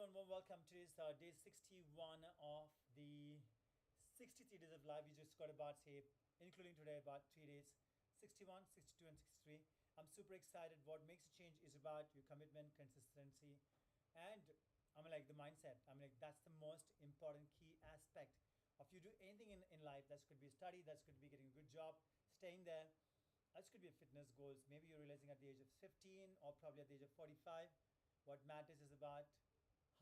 everyone, warm welcome to this day 61 of the 63 days of life. We just got about, say, including today, about 3 days, 61, 62, and 63. I'm super excited. What makes a change is about your commitment, consistency, and like the mindset. Like that's the most important key aspect of you do anything in life. That could be study, that could be getting a good job, staying there. That could be a fitness goals. Maybe you're realizing at the age of 15 or probably at the age of 45. What matters is about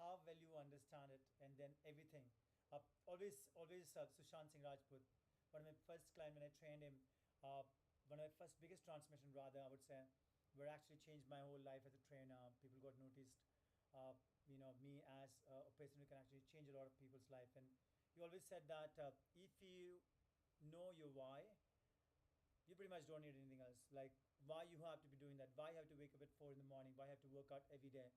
how well you understand it, and then everything. Always, Sushant Singh Rajput, one of my first client when I trained him, uh, one of my first biggest transmission, rather, I would say, where actually changed my whole life as a trainer. People got noticed, me as a person who can actually change a lot of people's life. And he always said that if you know your why, you pretty much don't need anything else. Like why you have to be doing that, why you have to wake up at 4 in the morning, why you have to work out every day,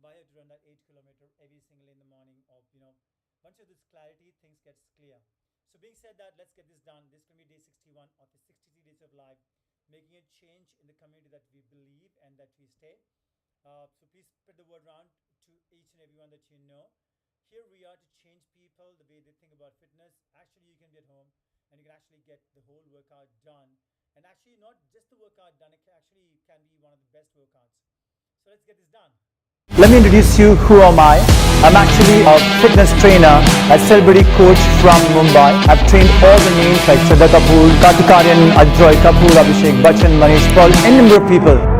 why you have to run that 8 kilometer every single in the morning. Once you have this clarity, things gets clear. So being said that, let's get this done. This is going to be day 61 of the 63 days of life, making a change in the community that we believe and that we stay. So please spread the word around to each and everyone that you know. Here we are to change people, the way they think about fitness. Actually, you can be at home and you can actually get the whole workout done. And actually not just the workout done, it actually can be one of the best workouts. So let's get this done. Let me introduce you who am I. I'm actually a fitness trainer, a celebrity coach from Mumbai. I've trained all the names like Shraddha Kapoor, Kartik Aaryan, Ajoy Kapoor, Abhishek Bachchan, Manish Paul, n number of people.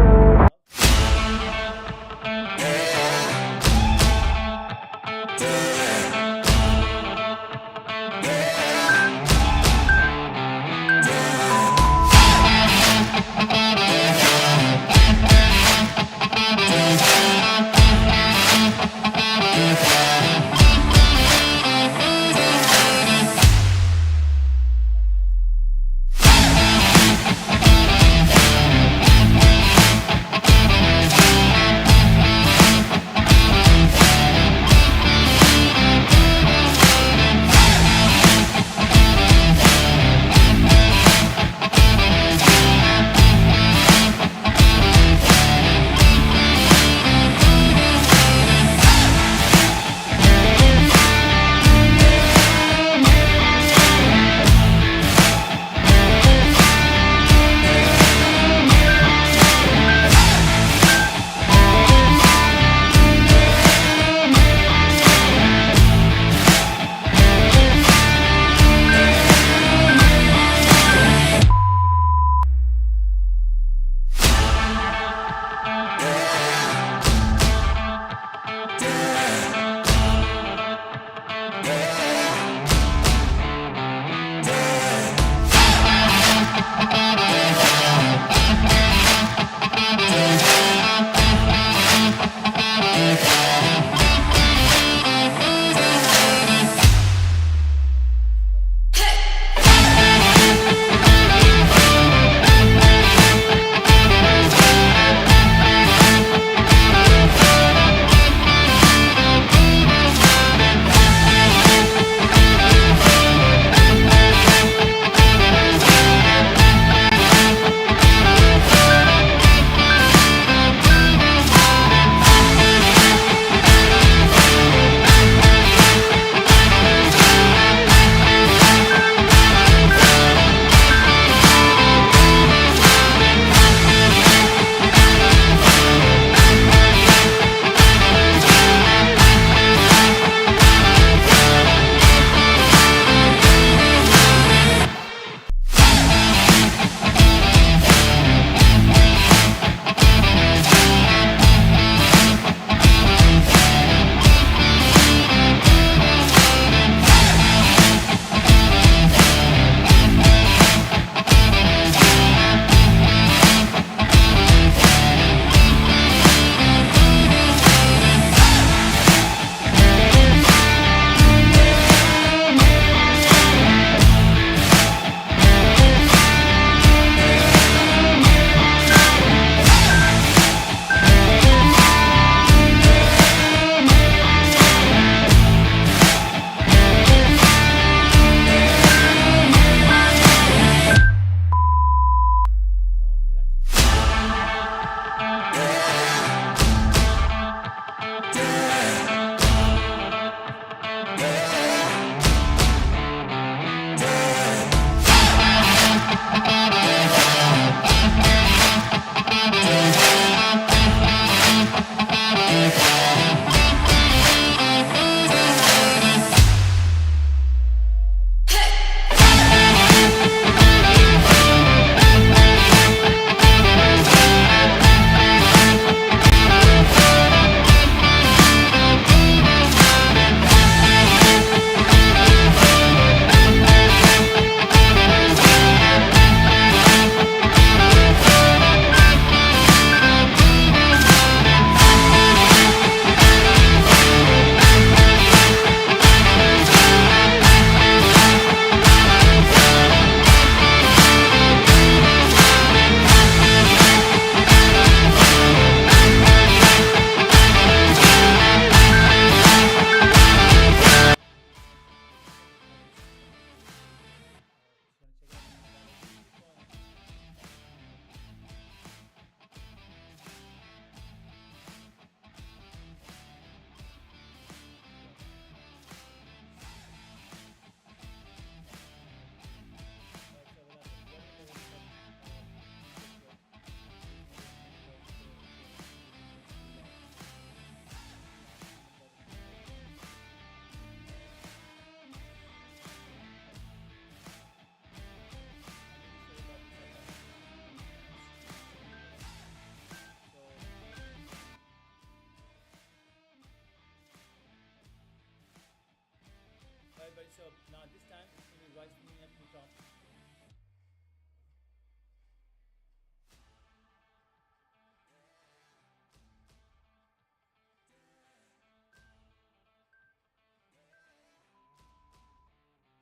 so now this time it's going to be rising up to the top.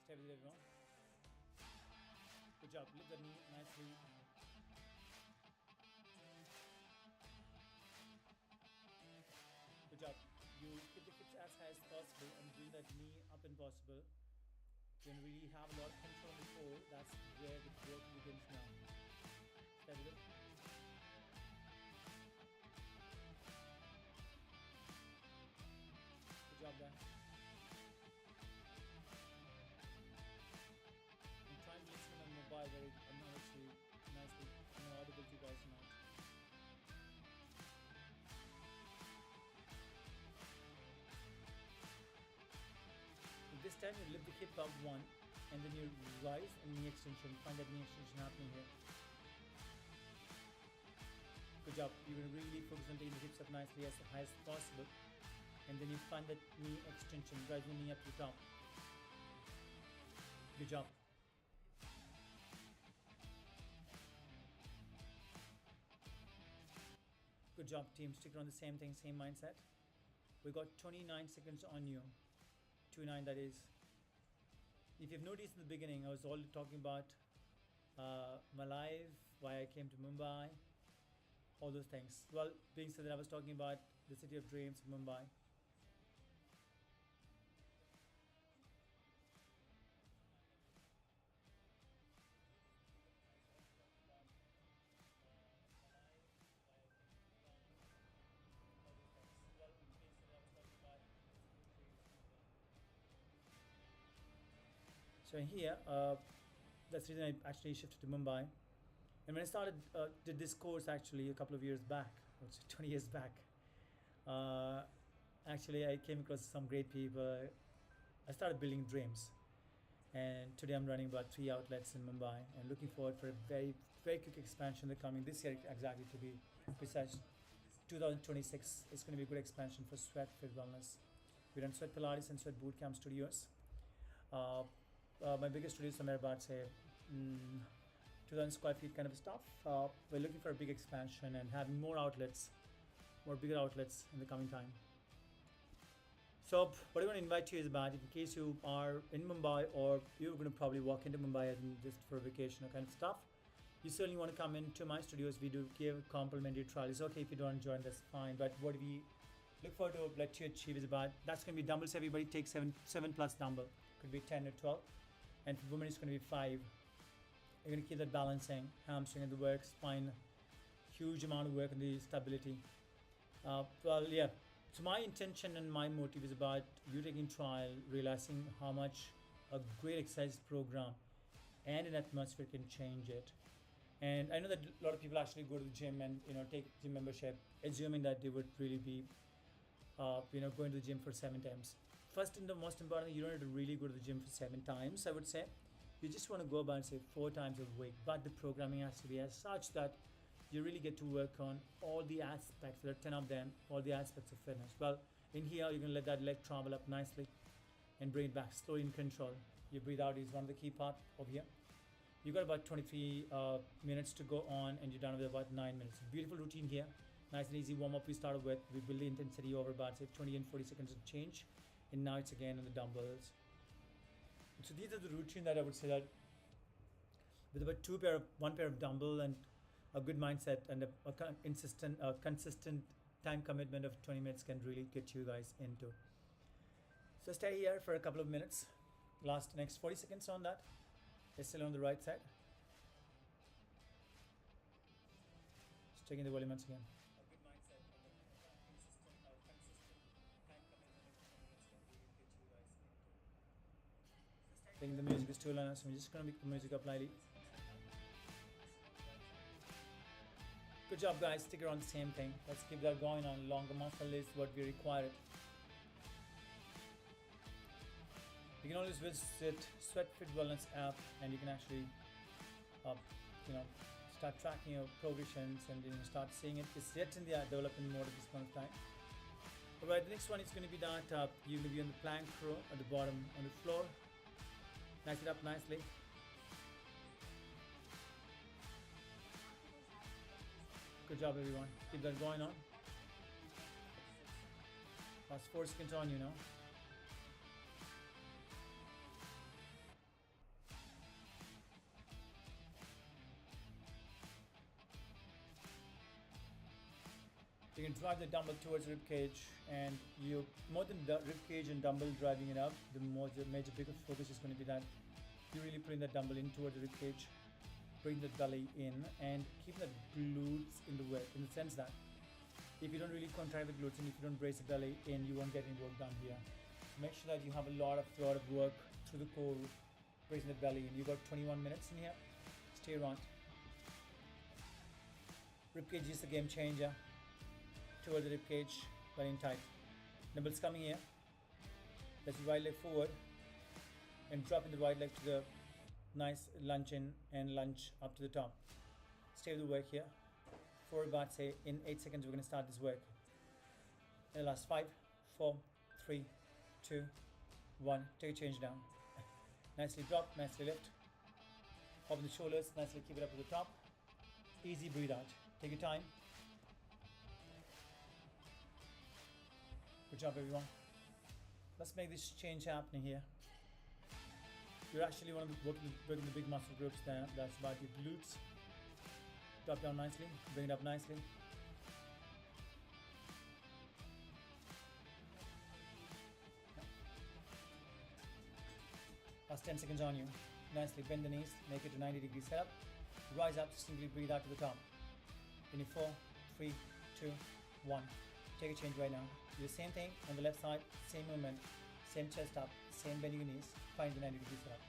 Stay with it, everyone. Good job. Lift the knee nicely. Good job. You keep the hips as high as possible and bring that knee up and possible. You can really have a lot of control on the core. That's where the work begins now. Stay with it. Good job there. I'm trying to listen on mobile where I'm not actually nicely audible to you guys now. This time you lift the hip up one and then you rise and knee extension. Find that knee extension happening here. Good job. You're going to really focus on taking the hips up nicely as high as possible. And then you find that knee extension. Drive your knee up to the top. Good job. Good job, team. Stick around the same thing, same mindset. We got 29 seconds on you. 29, that is. If you've noticed in the beginning, I was all talking about my life, why I came to Mumbai, all those things. Well, being said that, I was talking about the city of dreams, Mumbai. So here, that's the reason I actually shifted to Mumbai. And when I started, did this course actually a couple of years back, or 20 years back, actually I came across some great people. I started building dreams. And today I'm running about 3 outlets in Mumbai and looking forward for a very, very quick expansion in the coming this year, exactly to be precise. 2026 is going to be a good expansion for Sweat Fit Wellness. We run Sweat Pilates and Sweat Bootcamp studios. My biggest studio is somewhere about say 2,000 square feet kind of stuff. We're looking for a big expansion and having more outlets, more bigger outlets in the coming time. So what I want to invite you is about, in case you are in Mumbai or you're going to probably walk into Mumbai and just for a vacation or kind of stuff, you certainly want to come into my studios. We do give complimentary trial. It's okay if you don't join, that's fine. But what we look forward to let you achieve is about, that's going to be dumbbells. Everybody takes seven plus dumbbell. Could be 10 or 12. And for women, it's going to be 5. You're going to keep that balancing, hamstring and the work, spine, huge amount of work on the stability. Well, yeah. So my intention and my motive is about you taking trial, realizing how much a great exercise program and an atmosphere can change it. And I know that a lot of people actually go to the gym and take gym membership, assuming that they would really be, going to the gym for 7 times. First and the most important thing, you don't have to really go to the gym for 7 times, I would say. You just want to go about, say, 4 times a week. But the programming has to be as such that you really get to work on all the aspects. There are 10 of them, all the aspects of fitness. Well, in here, you can let that leg travel up nicely and bring it back slowly in control. You breathe out is one of the key part over here. You got about 23 minutes to go on, and you're done with about 9 minutes. Beautiful routine here. Nice and easy warm-up we started with. We build the intensity over about, say, 20 and 40 seconds of change. And now it's again on the dumbbells. So these are the routine that I would say that with about one pair of dumbbell and a good mindset and a consistent time commitment of 20 minutes can really get you guys into. So stay here for a couple of minutes. Next 40 seconds on that. It's still on the right side. Just checking the volume once again. I think the music is too loud, so I'm just going to make the music up lightly. Good job, guys. Stick around the same thing. Let's keep that going on. Longer muscle is what we require. You can always visit Sweat Fit Wellness app, and you can actually, start tracking your progressions and start seeing it. It's yet in the development mode at this point of time. Alright, the next one is going to be that you're going to be on the plank row at the bottom on the floor. Nice it up nicely. Good job, everyone. Keep that going on. Last 4 seconds on, you know. You can drive the dumbbell towards rib cage, and you more than the rib cage and dumbbell driving it up, the major biggest focus is going to be that you really putting the dumbbell in towards the rib cage, bring the belly in, and keep the glutes in the way, in the sense that if you don't really contract the glutes and if you don't brace the belly in, you won't get any work done here. Make sure that you have a lot of work through the core, bracing the belly in. You got 21 minutes in here. Stay around. Rib cage is a game changer. Towards the rib cage, very tight. Dumbbells coming here. Let's right leg forward and drop in the right leg to the nice lunge in and lunge up to the top. Stay with the work here. For about say in 8 seconds we're going to start this work. In the last 5, 4, 3, 2, 1. Take a change down. Nicely drop, nicely lift. Open the shoulders, nicely keep it up to the top. Easy breathe out. Take your time. Good job, everyone. Let's make this change happening here. You're actually one of the working the big muscle groups there. That's about your glutes. Drop down nicely, bring it up nicely. Last 10 seconds on you. Nicely bend the knees, make it to 90-degree setup. Rise up, simply breathe out to the top. In 4, 3, 2, 1. Take a change right now. Do the same thing on the left side, same movement, same chest up, same bending your knees, find the 90-degree setup.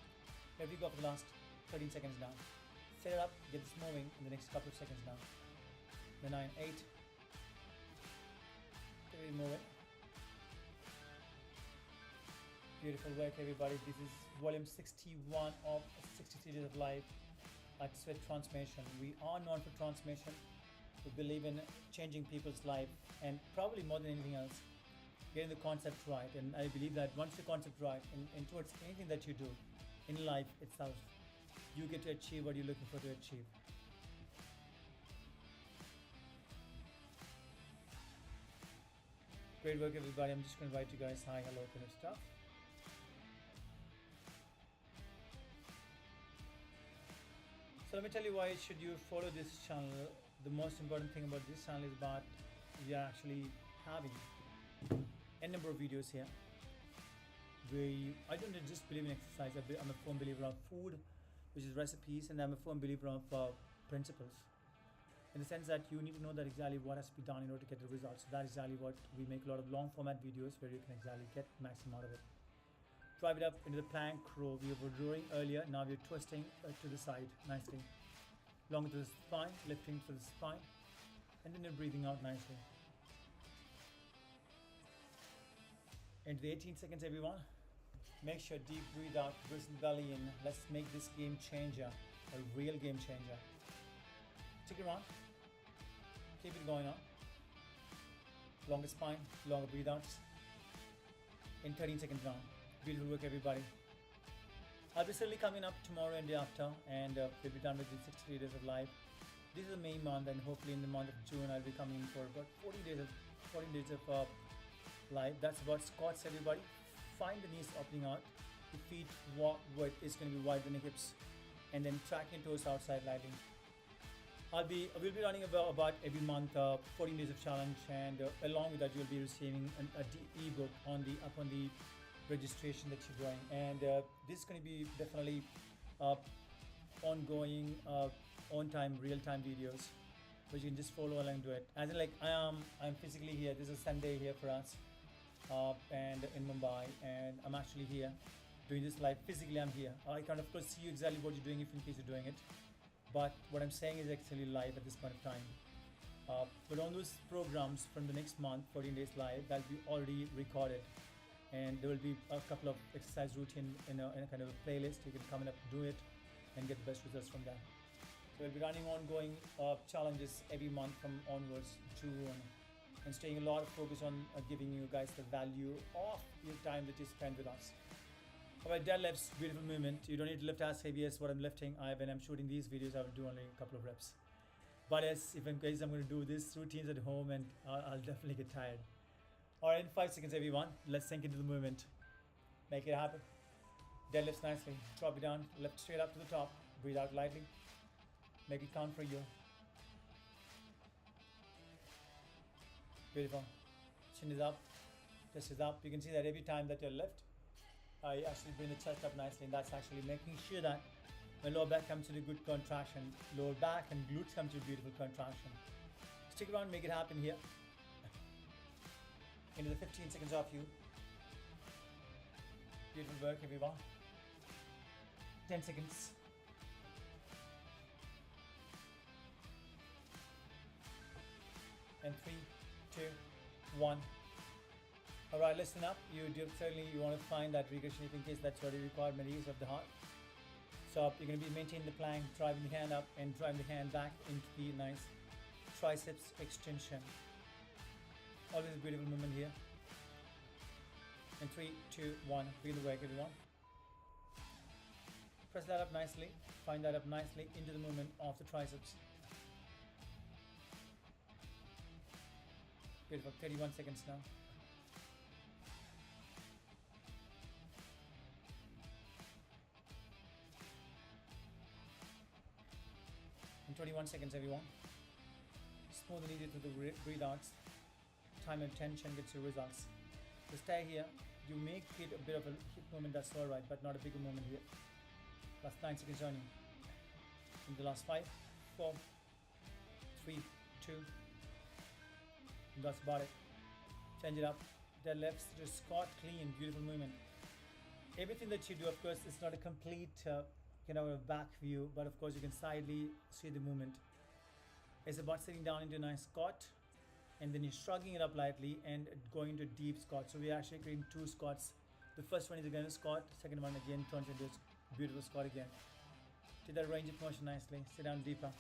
Here we go for the last 13 seconds now. Set it up, get this moving in the next couple of seconds now. The 9, 8. Keep it moving. Beautiful work, everybody. This is volume 61 of 63 Days of Life at Sweat Transformation. We are known for transformation. We believe in changing people's life, and probably more than anything else, getting the concept right. And I believe that once the concept right, and towards anything that you do in life itself, you get to achieve what you're looking for to achieve. Great work, everybody. I'm just going to write you guys hi, hello, kind of stuff. So let me tell you why should you follow this channel. The most important thing about this channel is about we are actually having a number of videos here. I don't just believe in exercise. I'm a firm believer of food, which is recipes, and I'm a firm believer of principles. In the sense that you need to know that exactly what has to be done in order to get the results. So that is exactly what we make a lot of long format videos where you can exactly get maximum out of it. Drive it up into the plank row. We were drawing earlier, now we're twisting to the side nicely. Long to the spine, lifting to the spine, and then you're breathing out nicely. Into the 18 seconds, everyone. Make sure deep breathe out, brace the belly in. Let's make this game changer, a real game changer. Take it around. Keep it going on. Longer spine, longer breathe outs. In 13 seconds now. Beautiful work, everybody. I'll be certainly coming up tomorrow and day after, and we'll be done with the 63 Days of Life. This is the May month, and hopefully in the month of June I'll be coming for about 14 days of life. That's about squats, everybody. Find the knees opening out. The feet width is going to be wider than the hips, and then track your toes outside lightly. We'll be running about every month 14 days of challenge, and along with that you'll be receiving an ebook on the registration that you're doing, and this is going to be definitely ongoing, on-time, real-time videos, which you can just follow along to it. As in, like I'm physically here. This is Sunday here for us, and in Mumbai, and I'm actually here doing this live. Physically, I'm here. I can of course see you exactly what you're doing if in case you're doing it, but what I'm saying is actually live at this point of time. But on those programs from the next month, 14 days live, that'll be already recorded. And there will be a couple of exercise routine in a kind of a playlist. You can come in up, do it, and get the best results from that. So we'll be running ongoing challenges every month from onwards June, and staying a lot of focus on giving you guys the value of your time that you spend with us. Alright, deadlifts, beautiful movement. You don't need to lift as heavy as what I'm lifting. When I'm shooting these videos, I will do only a couple of reps. But yes, if in case I'm going to do these routines at home, and I'll definitely get tired. Alright, in 5 seconds everyone, let's sink into the movement. Make it happen. Deadlifts nicely. Drop it down, lift straight up to the top. Breathe out lightly. Make it count for you. Beautiful. Chin is up, chest is up. You can see that every time that you lift, I actually bring the chest up nicely, and that's actually making sure that my lower back comes to a good contraction. Lower back and glutes come to a beautiful contraction. Stick around, make it happen here. Into the 15 seconds off you. Beautiful work, everyone. 10 seconds. And 3, 2, 1. Alright, listen up. You want to find that regression if in case that's what you require, many use of the heart. So you're going to be maintaining the plank, driving the hand up and driving the hand back into the nice triceps extension. Always a beautiful movement here. And 3, 2, 1. Feel the work, everyone. Press that up nicely. Find that up nicely into the movement of the triceps. Beautiful. 31 seconds now. In 21 seconds, everyone. Smooth and easy through the breathe outs. Time and tension gets your results. So stay here. You make it a bit of a hip movement, that's alright, but not a bigger movement here. Last 9 seconds on you. In the last 5, 4, 3, 2. That's about it. Change it up. Deadlifts, just squat, clean, beautiful movement. Everything that you do, of course, it's not a complete back view, but of course you can sidely see the movement. It's about sitting down into a nice squat, and then you're shrugging it up lightly and going into a deep squat. So we're actually creating 2 squats. The first one is again a squat, second one again turns into a beautiful squat again. Take that range of motion nicely, sit down deeper.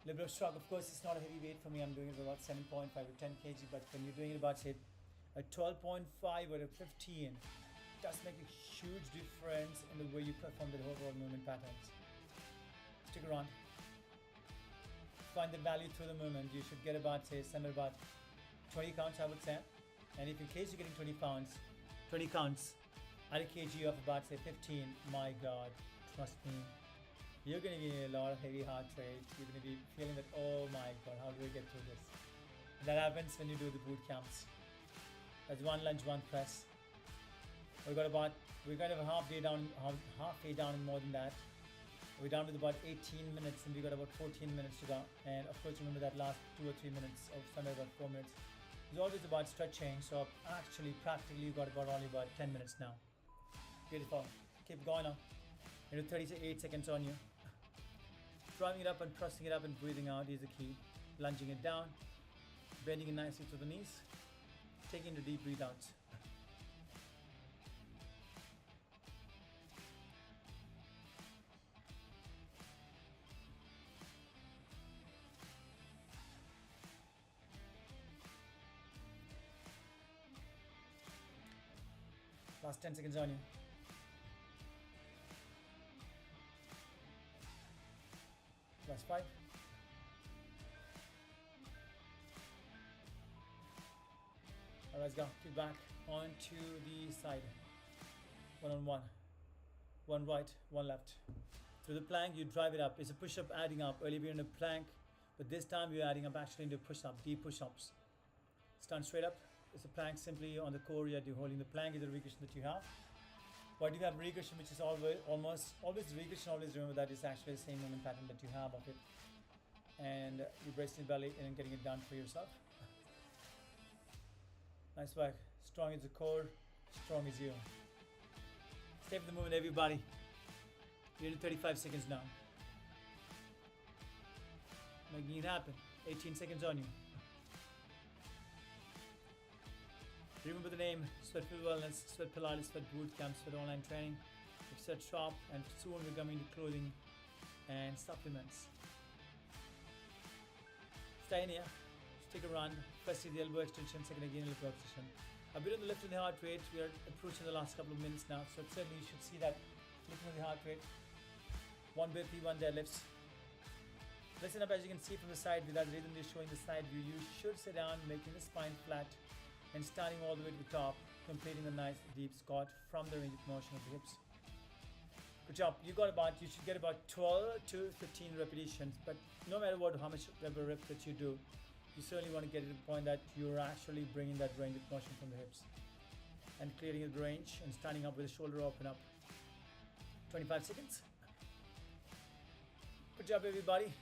Little bit of shrug, of course it's not a heavy weight for me, I'm doing it about 7.5 or 10 kg, but when you're doing it about say a 12.5 or a 15, it does make a huge difference in the way you perform the overall movement patterns. Stick around. Find the value through the movement. You should get about say somewhere about 20 counts I would say, and if in case you're getting 20 counts at a kg of about say 15, my god, trust me, you're going to be in a lot of heavy heart rate. You're going to be feeling that, oh my god, how do we get through this? And that happens when you do the boot camps. That's 1 lunge, 1 press. We're kind of halfway down and more than that. We're down to about 18 minutes, and we got about 14 minutes to go. And of course, remember that last 2 or 3 minutes, or somewhere about 4 minutes. It's always about stretching. So actually, practically, you got only about 10 minutes now. Beautiful. Keep going now. Into 38 seconds on you. Driving it up and pressing it up and breathing out is the key. Lunging it down, bending it nicely to the knees, taking the deep breath outs. Last 10 seconds on you. Last 5. Alright, let's go. Keep back onto the side. 1 on 1. 1 right, 1 left. Through the plank, you drive it up. It's a push-up adding up. Earlier we were in a plank, but this time we're adding up actually into push-up, deep push-ups. Stand straight up. It's a plank simply on the core. You're holding the plank is the regression that you have. Why do you have regression, which is always regression? Always remember that it's actually the same movement pattern that you have of it. And you brace the belly and getting it done for yourself. Nice work. Strong is the core, strong is you. Stay with the movement, everybody. You're in 35 seconds now. Making it happen. 18 seconds on you. Remember the name, Sweatfield Wellness, Sweat Pilates, Sweat Bootcamp, Sweat Online Training, Sweat Shop, and soon we're coming to clothing and supplements. Stay in here, stick around, first the elbow extension, second again elbow extension. A bit on the lift in the heart rate. We are approaching the last couple of minutes now, so certainly you should see that lifting of the heart rate. 1 burpee, 1 deadlifts. Listen up, as you can see from the side view, that rhythm is showing the side view. You should sit down, making the spine flat and starting all the way to the top, completing a nice deep squat from the range of motion of the hips. Good job. You should get about 12 to 15 repetitions, but no matter how much rep that you do, you certainly want to get to the point that you're actually bringing that range of motion from the hips and clearing the range and standing up with the shoulder open up. 25 seconds. Good job, everybody.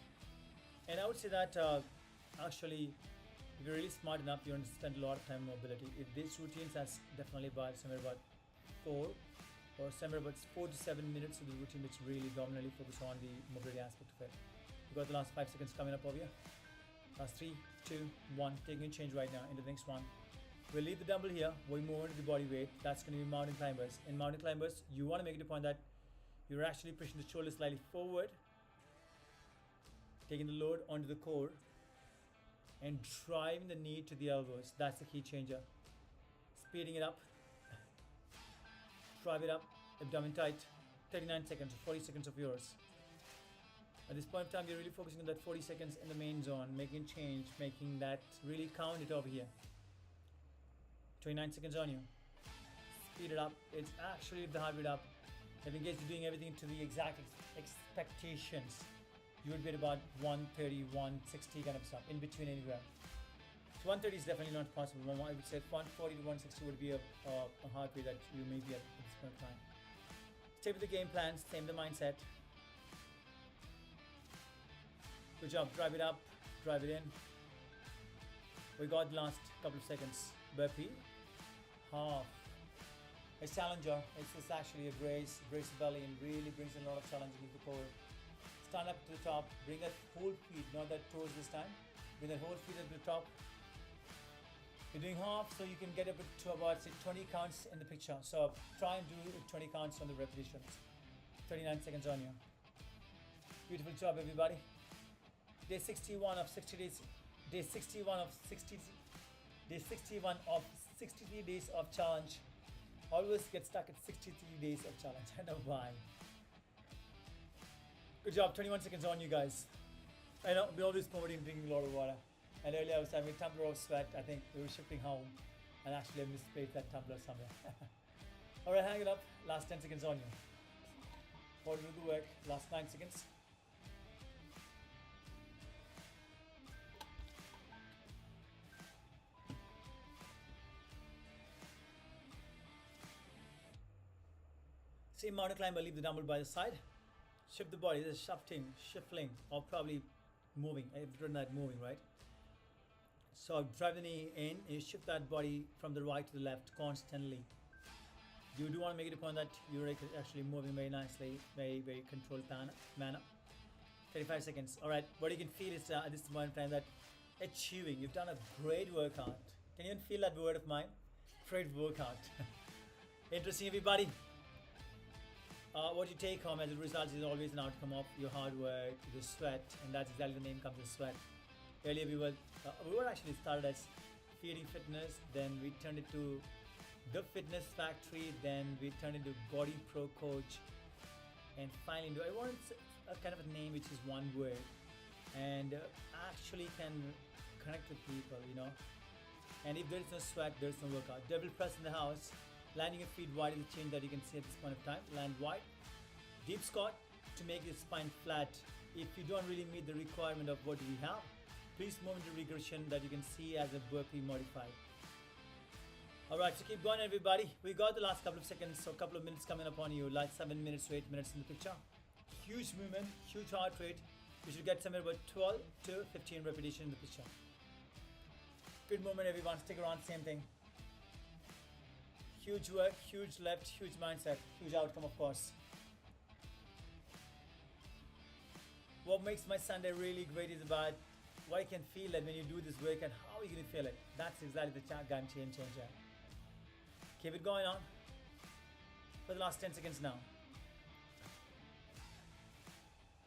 And I would say that actually, if you're really smart enough, you're going to spend a lot of time on mobility. If these routines, that's definitely somewhere about 4 to 7 minutes of the routine, which really dominantly focus on the mobility aspect of it. We've got the last 5 seconds coming up over here. Last 3, 2, 1. Taking a change right now into the next one. We'll leave the dumbbell here. We'll move into the body weight. That's going to be mountain climbers. In mountain climbers, you want to make it a point that you're actually pushing the shoulders slightly forward, taking the load onto the core, and driving the knee to the elbows. That's the key changer. Speeding it up. Drive it up. Abdomen tight. 39 seconds or 40 seconds of yours. At this point in time, you're really focusing on that 40 seconds in the main zone, making change, making that really count it over here. 29 seconds on you. Speed it up. It's actually the heart rate up. If in case you're doing everything to the exact expectations, you would be at about 130, 160 kind of stuff, in between anywhere. So 130 is definitely not possible. I would say 140 to 160 would be a heart rate that you may be at this point in time. Stay with the game plan, stay with the mindset. Good job, drive it up, drive it in. We got the last couple of seconds. Burpee, half. A challenger, it's actually a brace the belly and really brings in a lot of challenge into the core. Stand up to the top, bring that whole feet, not that toes this time. Bring that whole feet up to the top. You're doing half, so you can get up to about, say, 20 counts in the picture. So try and do 20 counts on the repetitions. 39 seconds on you. Beautiful job, everybody. Day 61 of 60 days. Day 61 of 60. Day 61 of 63 days of challenge. Always get stuck at 63 days of challenge. I know why. Good job. 21 seconds on you guys. I know we always promoting drinking a lot of water. And earlier I was having a tumbler of sweat. I think we were shifting home, and actually I misplaced that tumbler somewhere. All right, hang it up. Last 10 seconds on you. Hold do the work. Last 9 seconds. Same mountain climber, leave the dumbbell by the side. Shift the body, there's shifting, shuffling, or probably moving. I've written that moving, right? So drive the knee in, and you shift that body from the right to the left constantly. You do want to make it a point that you're actually moving very nicely, very, very controlled manner. 35 seconds. All right, what you can feel is at this point in time that achieving. You've done a great workout. Can you even feel that word of mine? Great workout. Interesting, everybody. What you take home as a result is always an outcome of your hard work, the sweat, and that's exactly the name comes with sweat. Earlier we were actually started as Feeding Fitness, then we turned it to The Fitness Factory, then we turned into Body Pro Coach, and finally I wanted a kind of a name which is one word and actually can connect with people, you know. And if there is no sweat, there is no workout. Double press in the house. Landing your feet wide is the change that you can see at this point of time. Land wide. Deep squat to make your spine flat. If you don't really meet the requirement of what we have, please move into regression that you can see as a burpee modified. Alright, so keep going, everybody. We got the last couple of seconds, so a couple of minutes coming up on you, like 7 minutes to 8 minutes in the picture. Huge movement, huge heart rate. You should get somewhere about 12 to 15 repetitions in the picture. Good movement, everyone. Stick around, same thing. Huge work, huge left, huge mindset, huge outcome, of course. What makes my Sunday really great is about what I can feel that when you do this work and how you're going to feel it. That's exactly the game changer. Keep it going on for the last 10 seconds now.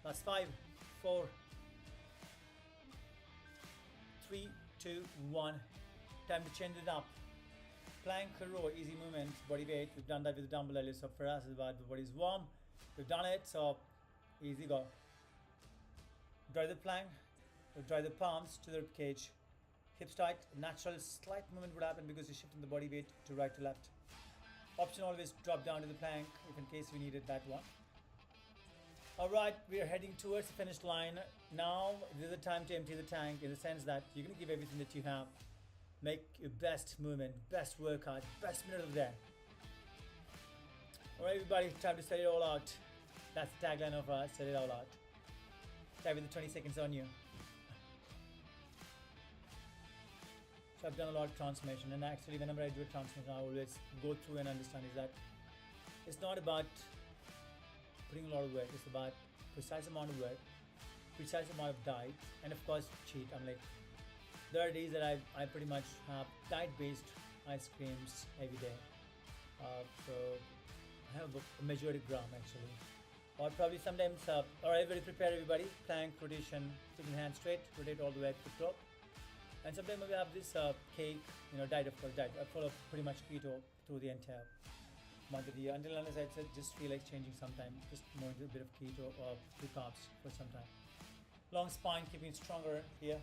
Last 5, 4, 3, 2, 1. Time to change it up. Plank row, easy movement, body weight. We've done that with the dumbbell earlier, so for us it's about the body's warm. We've done it, so easy go. Drive the plank, drive the palms to the rib cage. Hips tight, natural slight movement would happen because you're shifting the body weight to right to left. Option always drop down to the plank if in case we needed that one. Alright, we are heading towards the finish line. Now this is the time to empty the tank in the sense that you're going to give everything that you have. Make your best movement, best workout, best minute of the day. Alright everybody, time to set it all out. That's the tagline of set it all out. Time with the 20 seconds on you. So I've done a lot of transformation, and actually whenever I do a transformation I always go through and understand is that it's not about putting a lot of work, it's about precise amount of work, precise amount of diet, and of course cheat. I'm like, there are days that I pretty much have diet based ice creams every day, so I have a majority gram actually, or probably sometimes alright, very prepared everybody. Plank rotation, taking hands straight, rotate all the way to the top. And sometimes we have this cake, diet, of course, diet. I follow pretty much keto through the entire month of the year. Until unless I just feel like changing sometime, just more into a bit of keto or two carbs for some time. Long spine, keeping it stronger here.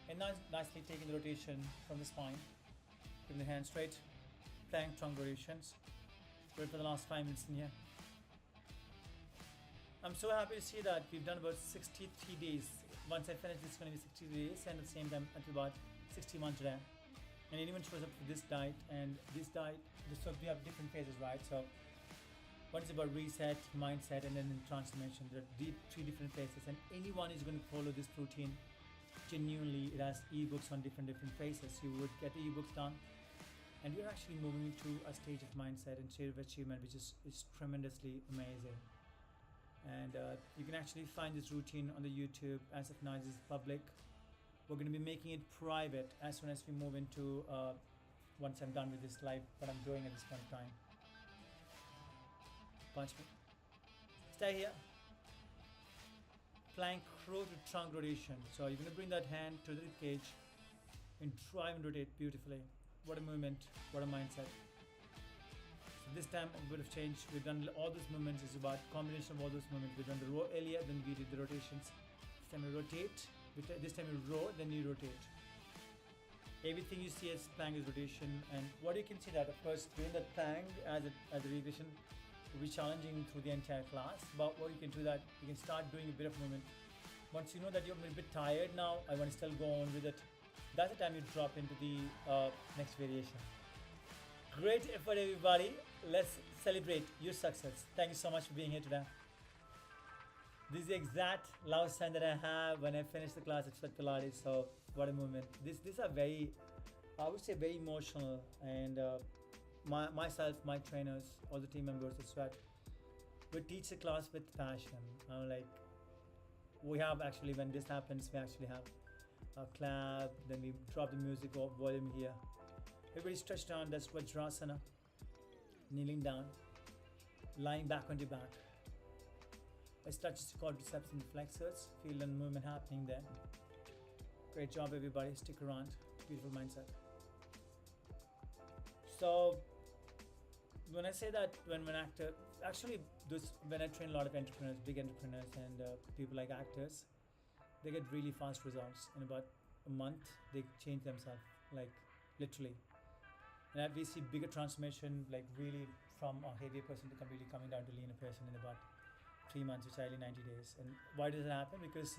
And nicely taking the rotation from the spine. Keeping the hands straight. Plank trunk rotations. Good for the last 5 minutes in here. I'm so happy to see that we've done about 63 days. Once I finish, it's going to be 60 days, and at the same time until about 61 today. And anyone shows up for this diet, and this diet, so we have different phases, right? So one is about reset, mindset, and then transformation. There are three different phases, and anyone is going to follow this routine genuinely. It has ebooks on different phases. You would get the ebooks done, and we're actually moving into a stage of mindset and state of achievement, which is tremendously amazing. And you can actually find this routine on the YouTube. As of now, this is public. We're going to be making it private as soon as we move into once I'm done with this live, what I'm doing at this point in time. Punch me. Stay here. Plank row to trunk rotation. So you're going to bring that hand to the rib cage and drive and rotate beautifully. What a movement, what a mindset. This time a bit of change. We've done all those movements. Is about combination of all those movements. We've done the row earlier, then we did the rotations. This time we rotate. This time you row, then you rotate. Everything you see as plank is rotation. And what you can see that, of course, doing that plank as a regression will be challenging through the entire class. But what you can do that, you can start doing a bit of movement. Once you know that you're a bit tired now, I want to still go on with it. That's the time you drop into the next variation. Great effort everybody. Let's celebrate your success. Thank you so much for being here today. This is the exact love sign that I have when I finish the class at Sweat Pilates. So what a movement. These are very, I would say very emotional, and myself, my trainers, all the team members at Sweat, we teach the class with passion. Like, we have actually, when this happens, we actually have a clap, then we drop the music off volume here. Everybody stretch down, that's Vajrasana. Kneeling down, lying back on your back. I stretch the quadriceps and flexors, feel the movement happening there. Great job everybody, stick around, beautiful mindset. So, when I say that, when an actor, actually when I train a lot of entrepreneurs, big entrepreneurs and people like actors, they get really fast results. In about a month, they change themselves, like literally. And we see bigger transformation, like really from a heavier person to completely coming down to leaner person in about 3 months, which is 90 days. And why does it happen? Because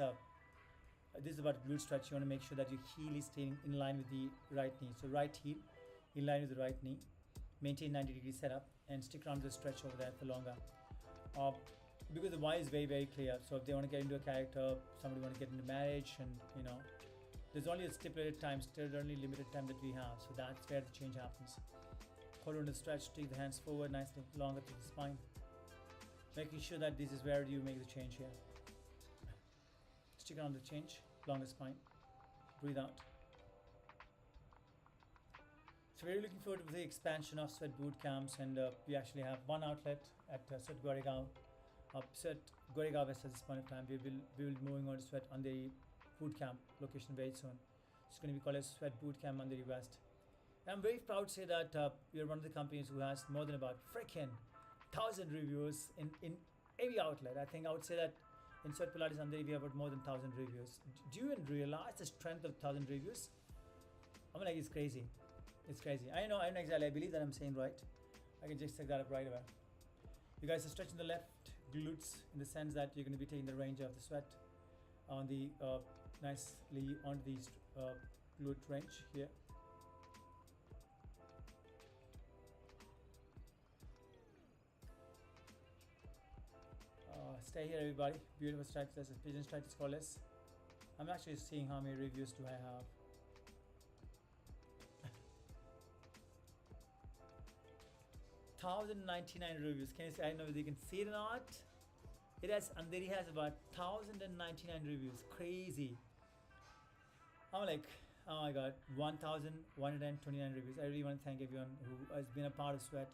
this is about glute stretch. You want to make sure that your heel is staying in line with the right knee. So right heel in line with the right knee. Maintain 90-degree setup and stick around the stretch over there for longer. Because the why is very, very clear. So if they want to get into a character, somebody want to get into marriage, and there's only a stipulated time, still only limited time that we have. So that's where the change happens. Hold on to the stretch, take the hands forward nicely, longer to the spine. Making sure that this is where you make the change here. Stick around the change, longer spine. Breathe out. So we're looking forward to the expansion of Sweat boot camps, and we actually have one outlet at Sweat Goregaon. Sweat Goregaon West at this point of time. We will be moving on to Sweat on the boot camp location very soon. It's going to be called as Sweat Boot Camp on the West. I'm very proud to say that we are one of the companies who has more than about freaking 1,000 reviews in every outlet. I think I would say that in Sweat Pilates and we have about more than 1,000 reviews. Do you even realize the strength of 1,000 reviews? I mean, like, it's crazy. It's crazy. I know exactly. I believe that I'm saying right. I can just check that up right away. You guys are stretching the left glutes in the sense that you're going to be taking the range of the sweat on the nicely on the glute range here. Stay here, everybody. Beautiful stretch. That's a pigeon stretch. It's called this. I'm actually seeing how many reviews do I have. 1,099 reviews. Can you see? I don't know if you can see it or not. It has, and there he has about 1,099 reviews. Crazy. I'm like, oh my god, 1,129 reviews. I really want to thank everyone who has been a part of Sweat.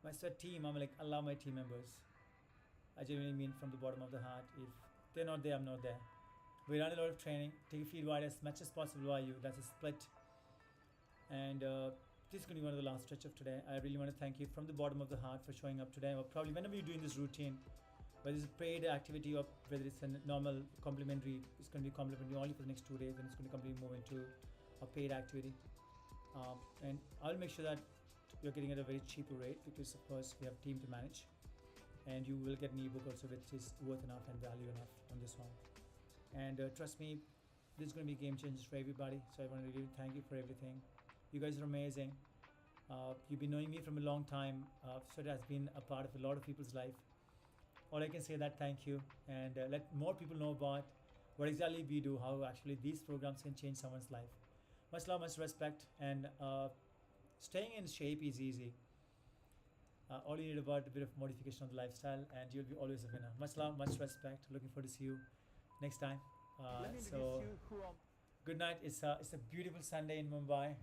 My Sweat team, I'm like, I love my team members. I genuinely mean from the bottom of the heart. If they're not there, I'm not there. We run a lot of training. Take a field wide as much as possible by you. That's a split. And this is going to be one of the last stretch of today. I really want to thank you from the bottom of the heart for showing up today. Or probably whenever you're doing this routine, whether it's a paid activity or whether it's a normal complimentary, it's going to be complimentary only for the next 2 days, and it's going to completely move into a paid activity. And I'll make sure that you're getting at a very cheaper rate because, of course, we have a team to manage. And you will get an ebook also which is worth enough and value enough on this one. And trust me, this is going to be game changers for everybody. So I want to really thank you for everything. You guys are amazing. You've been knowing me from a long time. So it has been a part of a lot of people's life. All I can say that thank you, and let more people know about what exactly we do, how actually these programs can change someone's life. Much love, much respect, and staying in shape is easy. All you need about a bit of modification of the lifestyle, and you'll be always a winner. Much love, much respect. Looking forward to see you next time. So good night. It's a beautiful Sunday in Mumbai,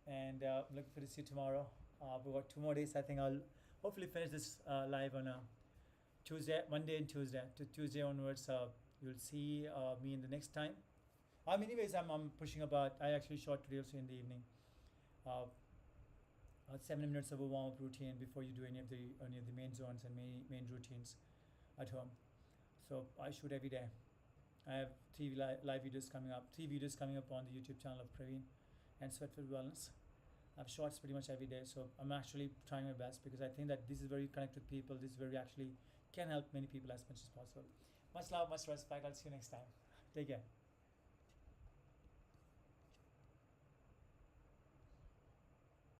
and looking forward to see you tomorrow. We've got 2 more days. I think I'll hopefully finish this live on Tuesday, Monday, and Tuesday. To Tuesday onwards, you'll see me in the next time. Anyways, I'm pushing about. I actually shot today also in the evening. 7 minutes of a warm-up routine before you do any of the main zones and main routines at home. So I shoot every day. I have live videos coming up, 3 videos coming up on the YouTube channel of Praveen and Sweatfield Wellness. I have shorts pretty much every day, so I'm actually trying my best because I think that this is very connected people. This is very actually can help many people as much as possible. Much love, much respect. I'll see you next time. Take care.